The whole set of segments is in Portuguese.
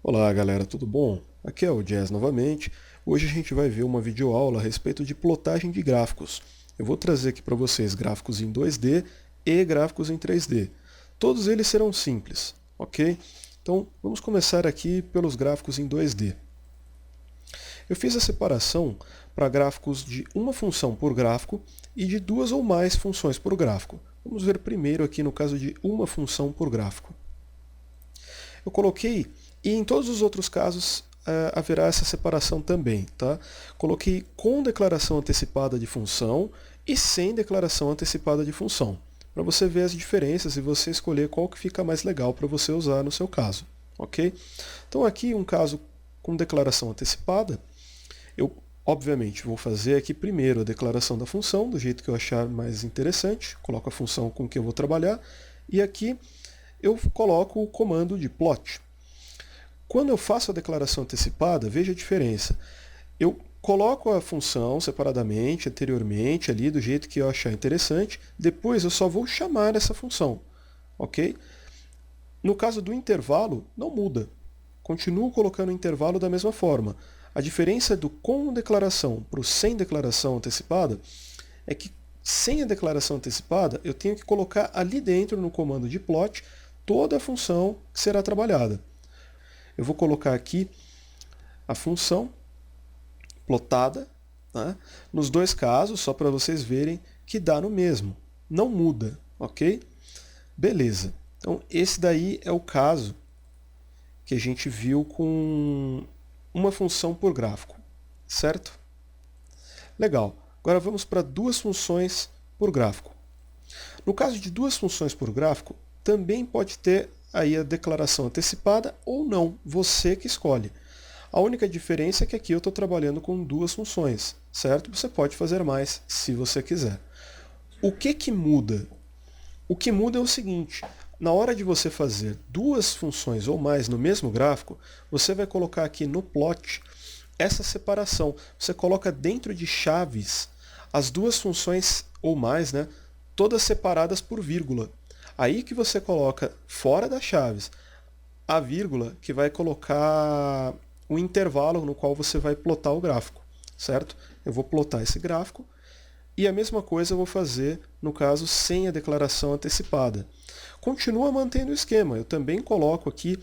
Olá galera, tudo bom? Aqui é o Jazz novamente. Hoje a gente vai ver uma videoaula a respeito de plotagem de gráficos. Eu vou trazer aqui para vocês gráficos em 2D e gráficos em 3D. Todos eles serão simples, ok? Então vamos começar aqui pelos gráficos em 2D. Eu fiz a separação para gráficos de uma função por gráfico e de duas ou mais funções por gráfico. Vamos ver primeiro aqui no caso de uma função por gráfico. Eu coloquei, e em todos os outros casos haverá essa separação também. Tá? Coloquei com declaração antecipada de função e sem declaração antecipada de função, para você ver as diferenças e você escolher qual que fica mais legal para você usar no seu caso. Ok? Então aqui um caso com declaração antecipada, eu obviamente vou fazer aqui primeiro a declaração da função, do jeito que eu achar mais interessante, coloco a função com que eu vou trabalhar, e aqui eu coloco o comando de plot. Quando eu faço a declaração antecipada, veja a diferença. Eu coloco a função separadamente, anteriormente, ali, do jeito que eu achar interessante, depois eu só vou chamar essa função. Ok? No caso do intervalo, não muda. Continuo colocando o intervalo da mesma forma. A diferença do com declaração para o sem declaração antecipada é que sem a declaração antecipada, eu tenho que colocar ali dentro, no comando de plot, toda a função que será trabalhada. Eu vou colocar aqui a função plotada, né, nos dois casos, só para vocês verem que dá no mesmo. Não muda, ok? Beleza. Então, esse daí é o caso que a gente viu com uma função por gráfico, certo? Legal. Agora vamos para duas funções por gráfico. No caso de duas funções por gráfico, também pode ter aí a declaração antecipada ou não, você que escolhe. A única diferença é que aqui eu estou trabalhando com duas funções, certo? Você pode fazer mais se você quiser. O que muda? O que muda é o seguinte, na hora de você fazer duas funções ou mais no mesmo gráfico, você vai colocar aqui no plot essa separação. Você coloca dentro de chaves as duas funções ou mais, né, todas separadas por vírgula. Aí que você coloca fora das chaves a vírgula que vai colocar o intervalo no qual você vai plotar o gráfico, certo? Eu vou plotar esse gráfico e a mesma coisa eu vou fazer no caso sem a declaração antecipada. Continua mantendo o esquema, eu também coloco aqui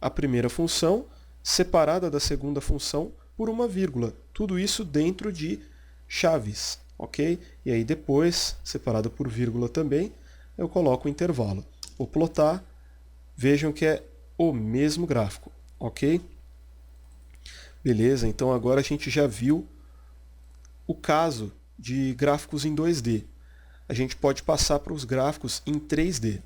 a primeira função separada da segunda função por uma vírgula. Tudo isso dentro de chaves, ok? E aí depois, separado por vírgula também, eu coloco o intervalo. Vou plotar, vejam que é o mesmo gráfico, ok? Beleza, então agora a gente já viu o caso de gráficos em 2D. A gente pode passar para os gráficos em 3D.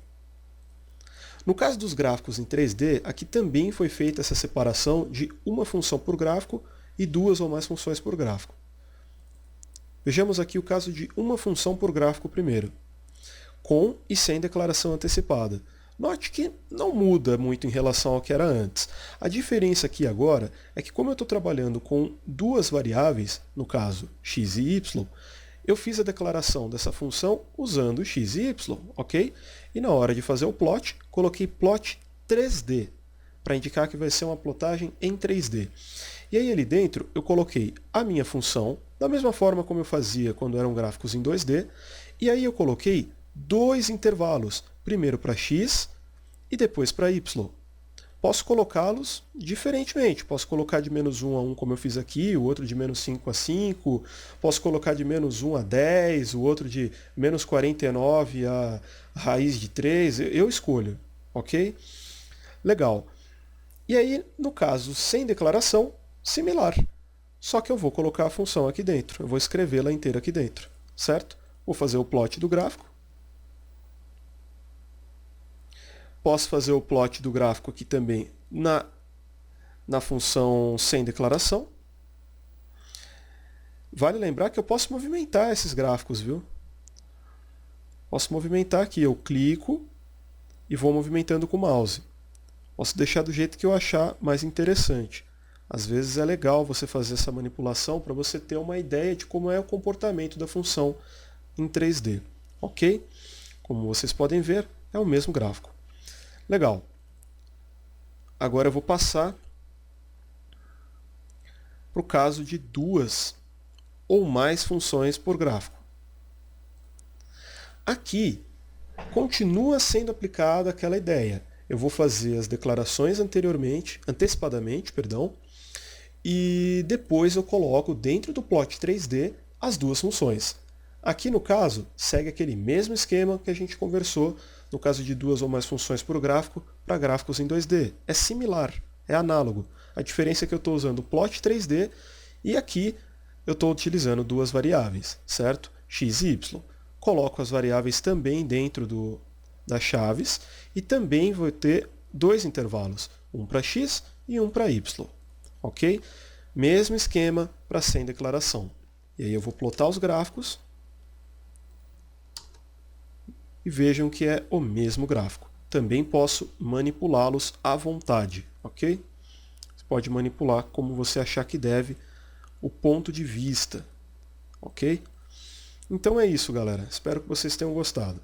No caso dos gráficos em 3D, aqui também foi feita essa separação de uma função por gráfico e duas ou mais funções por gráfico. Vejamos aqui o caso de uma função por gráfico primeiro, com e sem declaração antecipada. Note que não muda muito em relação ao que era antes. A diferença aqui agora é que como eu estou trabalhando com duas variáveis, no caso x e y, eu fiz a declaração dessa função usando x e y, ok? E na hora de fazer o plot, coloquei plot 3D, para indicar que vai ser uma plotagem em 3D. E aí ali dentro eu coloquei a minha função, da mesma forma como eu fazia quando eram gráficos em 2D, e aí eu coloquei dois intervalos, primeiro para x e depois para y. Posso colocá-los diferentemente, posso colocar de menos 1 a 1 como eu fiz aqui, o outro de menos 5 a 5, posso colocar de menos 1 a 10, o outro de menos 49 a raiz de 3, eu escolho, ok? Legal. E aí, no caso sem declaração, similar, só que eu vou colocar a função aqui dentro, eu vou escrevê-la inteira aqui dentro, certo? Vou fazer o plot do gráfico. Posso fazer o plot do gráfico aqui também na função sem declaração. Vale lembrar que eu posso movimentar esses gráficos, viu? Posso movimentar aqui, eu clico e vou movimentando com o mouse. Posso deixar do jeito que eu achar mais interessante. Às vezes é legal você fazer essa manipulação para você ter uma ideia de como é o comportamento da função em 3D. Ok? Como vocês podem ver, é o mesmo gráfico. Legal. Agora eu vou passar para o caso de 2 ou mais funções por gráfico. Aqui continua sendo aplicada aquela ideia. Eu vou fazer as declarações antecipadamente, e depois eu coloco dentro do plot 3D as duas funções. Aqui no caso, segue aquele mesmo esquema que a gente conversou no caso de 2 ou mais funções por gráfico para gráficos em 2D. É similar, é análogo. A diferença é que eu estou usando o plot 3D e aqui eu estou utilizando duas variáveis, certo? X e Y. Coloco as variáveis também dentro das chaves e também vou ter 2 intervalos, um para x e um para y. Ok? Mesmo esquema para sem declaração. E aí eu vou plotar os gráficos e vejam que é o mesmo gráfico. Também posso manipulá-los à vontade, ok? Você pode manipular como você achar que deve o ponto de vista, ok? Então é isso, galera. Espero que vocês tenham gostado.